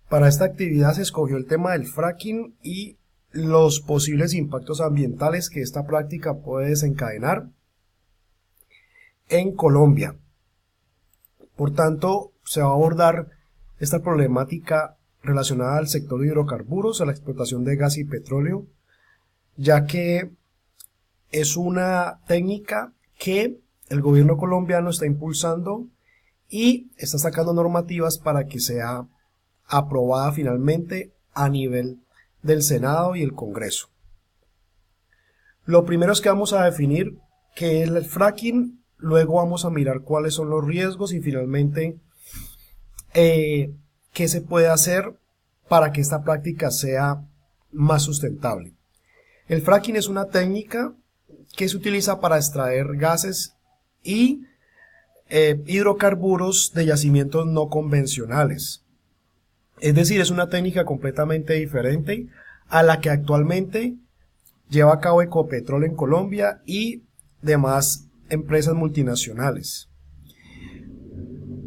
Para esta actividad se escogió el tema del fracking y los posibles impactos ambientales que esta práctica puede desencadenar en Colombia. Por tanto, se va a abordar esta problemática relacionada al sector de hidrocarburos, a la explotación de gas y petróleo, ya que es una técnica que el gobierno colombiano está impulsando y está sacando normativas para que sea aprobada finalmente a nivel del Senado y el Congreso. Lo primero es que vamos a definir qué es el fracking, luego vamos a mirar cuáles son los riesgos y finalmente qué se puede hacer para que esta práctica sea más sustentable. El fracking es una técnica que se utiliza para extraer gases y hidrocarburos de yacimientos no convencionales. Es decir, es una técnica completamente diferente a la que actualmente lleva a cabo Ecopetrol en Colombia y demás empresas multinacionales.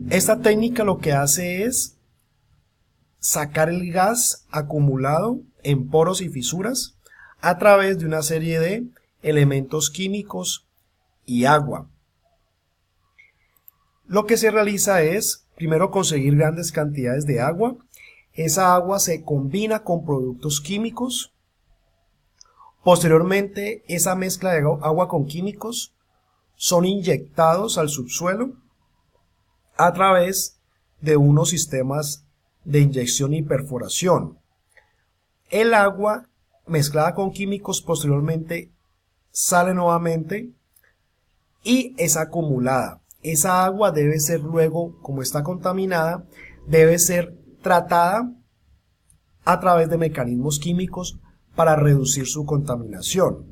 Esta técnica lo que hace es sacar el gas acumulado en poros y fisuras a través de una serie de elementos químicos y agua. Lo que se realiza es, primero, conseguir grandes cantidades de agua. Esa agua se combina con productos químicos. Posteriormente, esa mezcla de agua con químicos son inyectados al subsuelo a través de unos sistemas de inyección y perforación. El agua mezclada con químicos posteriormente sale nuevamente y es acumulada. Esa agua debe ser luego, como está contaminada, debe ser tratada a través de mecanismos químicos para reducir su contaminación.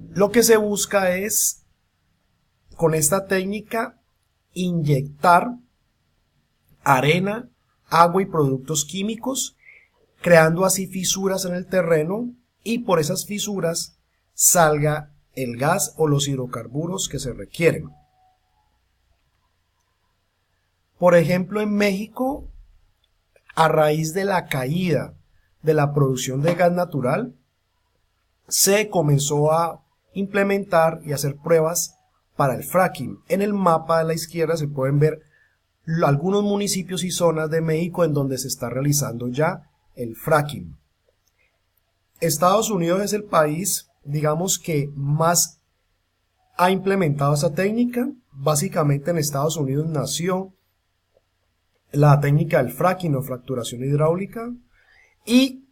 Lo que se busca es, con esta técnica, inyectar arena, agua y productos químicos, creando así fisuras en el terreno y por esas fisuras salga el gas o los hidrocarburos que se requieren. Por ejemplo, en México, a raíz de la caída de la producción de gas natural, se comenzó a implementar y hacer pruebas para el fracking. En el mapa de la izquierda se pueden ver algunos municipios y zonas de México en donde se está realizando ya el fracking. Estados Unidos es el país, digamos, que más ha implementado esa técnica. Básicamente en Estados Unidos nació la técnica del fracking o fracturación hidráulica, y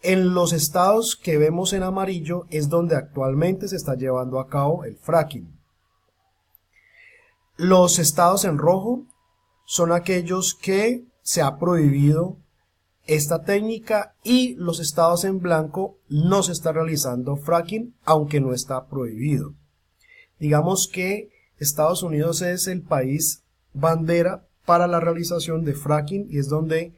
en los estados que vemos en amarillo es donde actualmente se está llevando a cabo el fracking. Los estados en rojo son aquellos que se ha prohibido esta técnica y los estados en blanco no se está realizando fracking, aunque no está prohibido. Digamos que Estados Unidos es el país bandera para la realización de fracking y es donde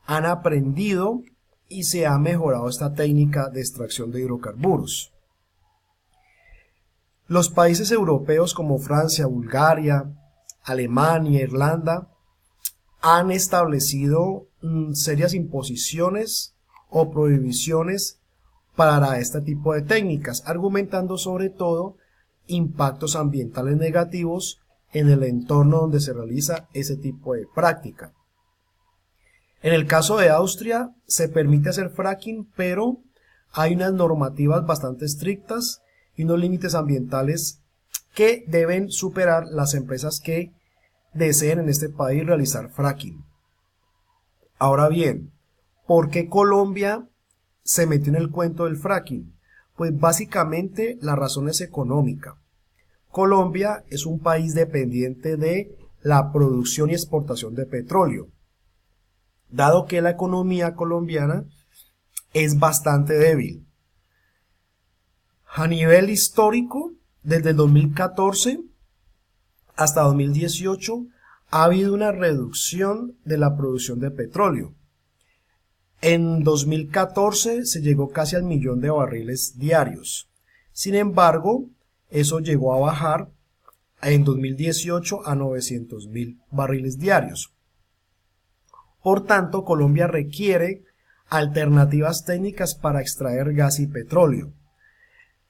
han aprendido y se ha mejorado esta técnica de extracción de hidrocarburos. Los países europeos como Francia, Bulgaria, Alemania, Irlanda han establecido serias imposiciones o prohibiciones para este tipo de técnicas, argumentando sobre todo impactos ambientales negativos en el entorno donde se realiza ese tipo de práctica. En el caso de Austria se permite hacer fracking, pero hay unas normativas bastante estrictas y unos límites ambientales que deben superar las empresas que deseen en este país realizar fracking. Ahora bien, ¿por qué Colombia se metió en el cuento del fracking? Pues básicamente la razón es económica. Colombia es un país dependiente de la producción y exportación de petróleo, dado que la economía colombiana es bastante débil. A nivel histórico, desde el 2014 hasta 2018, ha habido una reducción de la producción de petróleo. En 2014 se llegó casi al 1.000.000 de barriles diarios. Sin embargo, eso llegó a bajar en 2018 a 900.000 barriles diarios. Por tanto, Colombia requiere alternativas técnicas para extraer gas y petróleo.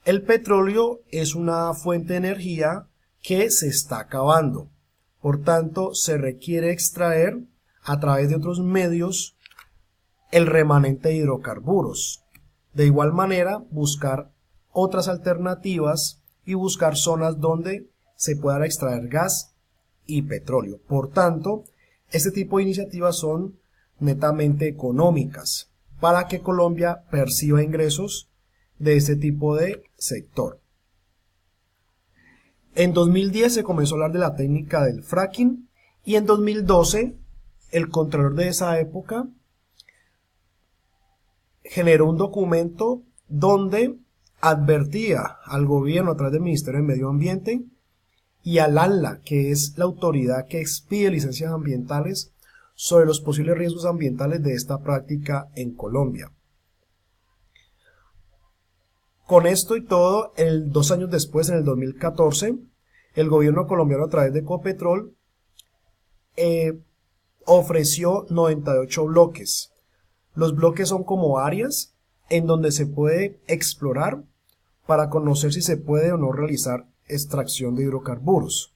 El petróleo es una fuente de energía que se está acabando. Por tanto, se requiere extraer a través de otros medios el remanente de hidrocarburos. De igual manera, buscar otras alternativas y buscar zonas donde se pueda extraer gas y petróleo. Por tanto, este tipo de iniciativas son netamente económicas para que Colombia perciba ingresos de este tipo de sector. En 2010 se comenzó a hablar de la técnica del fracking y en 2012 el contralor de esa época generó un documento donde advertía al gobierno a través del Ministerio de Medio Ambiente y al ANLA, que es la autoridad que expide licencias ambientales, sobre los posibles riesgos ambientales de esta práctica en Colombia. Con esto y todo, 2 años después, en el 2014, el gobierno colombiano a través de Ecopetrol ofreció 98 bloques. Los bloques son como áreas en donde se puede explorar para conocer si se puede o no realizar extracción de hidrocarburos.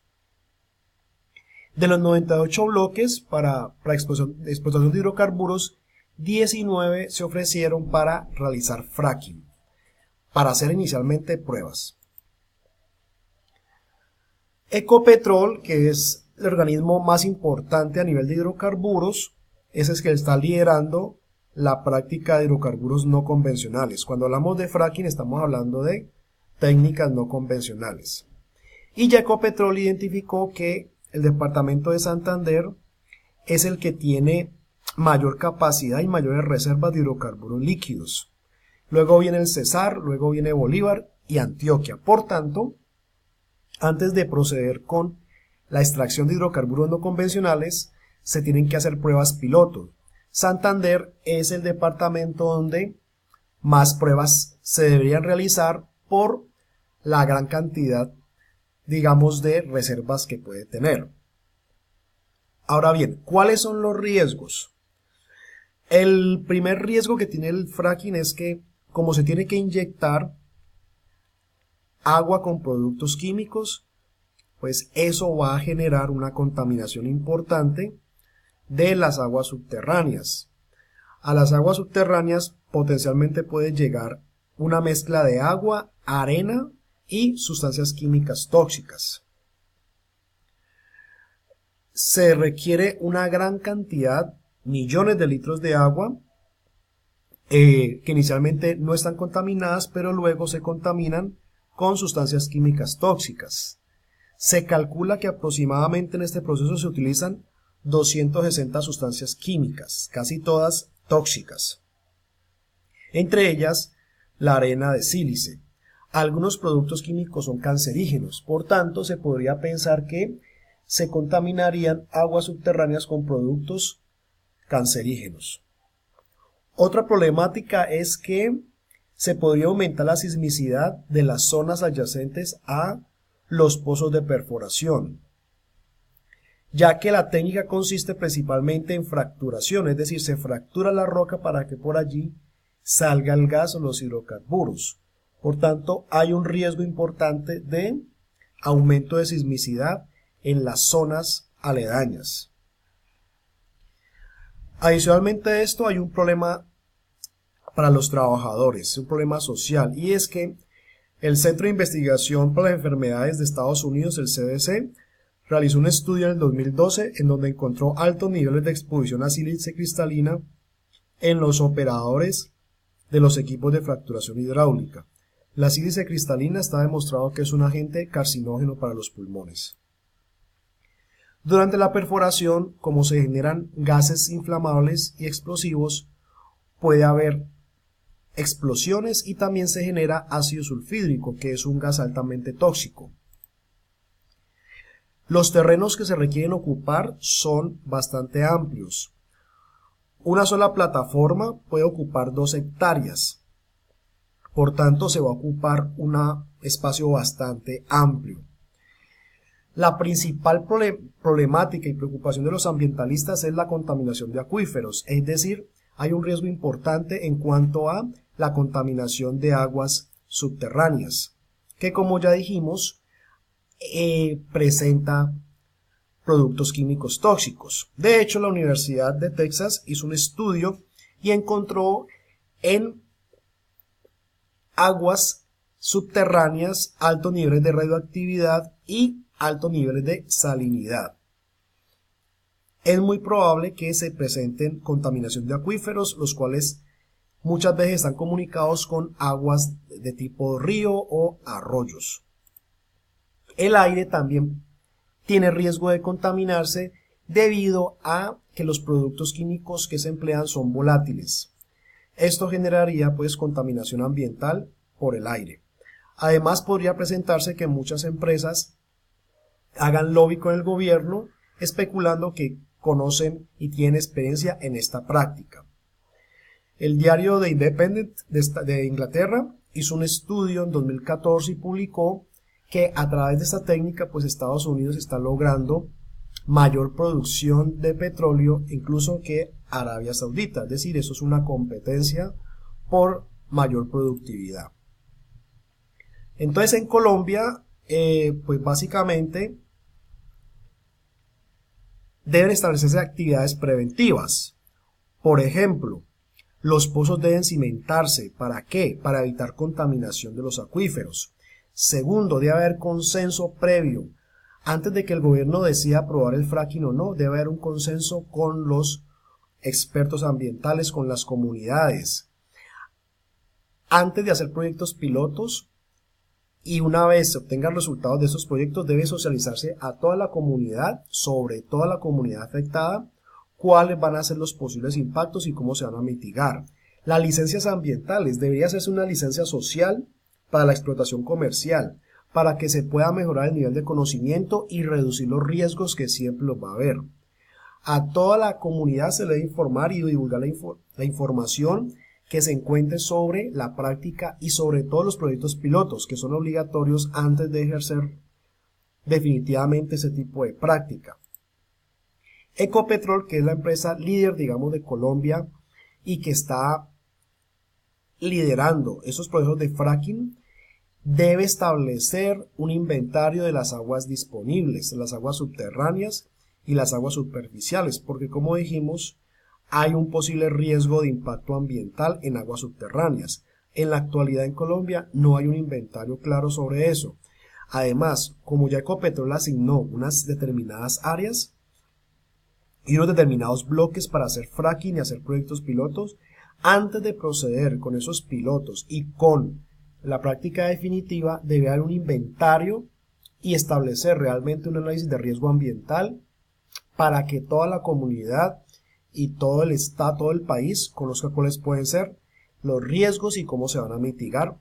De los 98 bloques para explotación de hidrocarburos, 19 se ofrecieron para realizar fracking, para hacer inicialmente pruebas. Ecopetrol, que es el organismo más importante a nivel de hidrocarburos, es el que está liderando la práctica de hidrocarburos no convencionales. Cuando hablamos de fracking estamos hablando de técnicas no convencionales. Y ya Ecopetrol identificó que el departamento de Santander es el que tiene mayor capacidad y mayores reservas de hidrocarburos líquidos. Luego viene el Cesar, luego viene Bolívar y Antioquia. Por tanto, antes de proceder con la extracción de hidrocarburos no convencionales, se tienen que hacer pruebas piloto. Santander es el departamento donde más pruebas se deberían realizar por la gran cantidad, digamos, de reservas que puede tener. Ahora bien, ¿cuáles son los riesgos? El primer riesgo que tiene el fracking es que, como se tiene que inyectar agua con productos químicos, pues eso va a generar una contaminación importante de las aguas subterráneas. A las aguas subterráneas potencialmente puede llegar una mezcla de agua, arena y sustancias químicas tóxicas. Se requiere una gran cantidad, millones de litros de agua, que inicialmente no están contaminadas, pero luego se contaminan con sustancias químicas tóxicas. Se calcula que aproximadamente en este proceso se utilizan 260 sustancias químicas, casi todas tóxicas. Entre ellas, la arena de sílice. Algunos productos químicos son cancerígenos, por tanto se podría pensar que se contaminarían aguas subterráneas con productos cancerígenos. Otra problemática es que se podría aumentar la sismicidad de las zonas adyacentes a los pozos de perforación, ya que la técnica consiste principalmente en fracturación, es decir, se fractura la roca para que por allí salga el gas o los hidrocarburos. Por tanto, hay un riesgo importante de aumento de sismicidad en las zonas aledañas. Adicionalmente a esto, hay un problema para los trabajadores, un problema social, y es que el Centro de Investigación para las Enfermedades de Estados Unidos, el CDC, realizó un estudio en el 2012 en donde encontró altos niveles de exposición a sílice cristalina en los operadores de los equipos de fracturación hidráulica. La sílice cristalina está demostrado que es un agente carcinógeno para los pulmones. Durante la perforación, como se generan gases inflamables y explosivos, puede haber explosiones y también se genera ácido sulfídrico, que es un gas altamente tóxico. Los terrenos que se requieren ocupar son bastante amplios. Una sola plataforma puede ocupar 2 hectáreas. Por tanto, se va a ocupar un espacio bastante amplio. La principal problemática y preocupación de los ambientalistas es la contaminación de acuíferos, es decir, hay un riesgo importante en cuanto a la contaminación de aguas subterráneas, que como ya dijimos, presenta productos químicos tóxicos. De hecho, la Universidad de Texas hizo un estudio y encontró en aguas subterráneas altos niveles de radioactividad y altos niveles de salinidad. Es muy probable que se presenten contaminación de acuíferos, los cuales muchas veces están comunicados con aguas de tipo río o arroyos. El aire también tiene riesgo de contaminarse debido a que los productos químicos que se emplean son volátiles. Esto generaría pues contaminación ambiental por el aire. Además podría presentarse que muchas empresas hagan lobby con el gobierno especulando que conocen y tienen experiencia en esta práctica. El diario The Independent de Inglaterra hizo un estudio en 2014 y publicó que a través de esta técnica pues Estados Unidos está logrando mayor producción de petróleo incluso que Arabia Saudita, es decir, eso es una competencia por mayor productividad. Entonces en Colombia pues básicamente deben establecerse actividades preventivas. Por ejemplo, los pozos deben cimentarse. ¿Para qué? Para evitar contaminación de los acuíferos. Segundo, debe haber consenso previo. Antes de que el gobierno decida aprobar el fracking o no, debe haber un consenso con los expertos ambientales, con las comunidades. Antes de hacer proyectos pilotos y una vez se obtengan resultados de esos proyectos, debe socializarse a toda la comunidad, sobre toda la comunidad afectada, cuáles van a ser los posibles impactos y cómo se van a mitigar. Las licencias ambientales, debería hacerse una licencia social para la explotación comercial, para que se pueda mejorar el nivel de conocimiento y reducir los riesgos que siempre los va a haber. A toda la comunidad se le debe informar y divulgar la información que se encuentre sobre la práctica y sobre todos los proyectos pilotos que son obligatorios antes de ejercer definitivamente ese tipo de práctica. Ecopetrol, que es la empresa líder, digamos, de Colombia y que está liderando esos procesos de fracking, debe establecer un inventario de las aguas disponibles, las aguas subterráneas y las aguas superficiales, porque como dijimos, hay un posible riesgo de impacto ambiental en aguas subterráneas. En la actualidad en Colombia no hay un inventario claro sobre eso. Además, como ya Ecopetrol asignó unas determinadas áreas y unos determinados bloques para hacer fracking y hacer proyectos pilotos, antes de proceder con esos pilotos y con la práctica definitiva, debe haber un inventario y establecer realmente un análisis de riesgo ambiental para que toda la comunidad y todo el estado, todo el país conozca cuáles pueden ser los riesgos y cómo se van a mitigar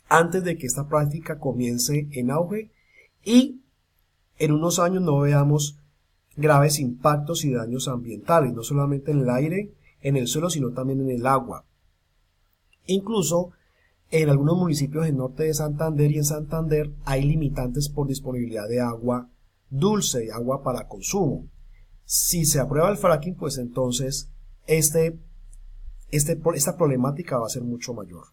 antes de que esta práctica comience en auge y en unos años no veamos graves impactos y daños ambientales, no solamente en el aire, en el suelo, sino también en el agua. Incluso en algunos municipios del norte de Santander y en Santander hay limitantes por disponibilidad de agua dulce, agua para consumo. Si se aprueba el fracking, pues entonces esta problemática va a ser mucho mayor.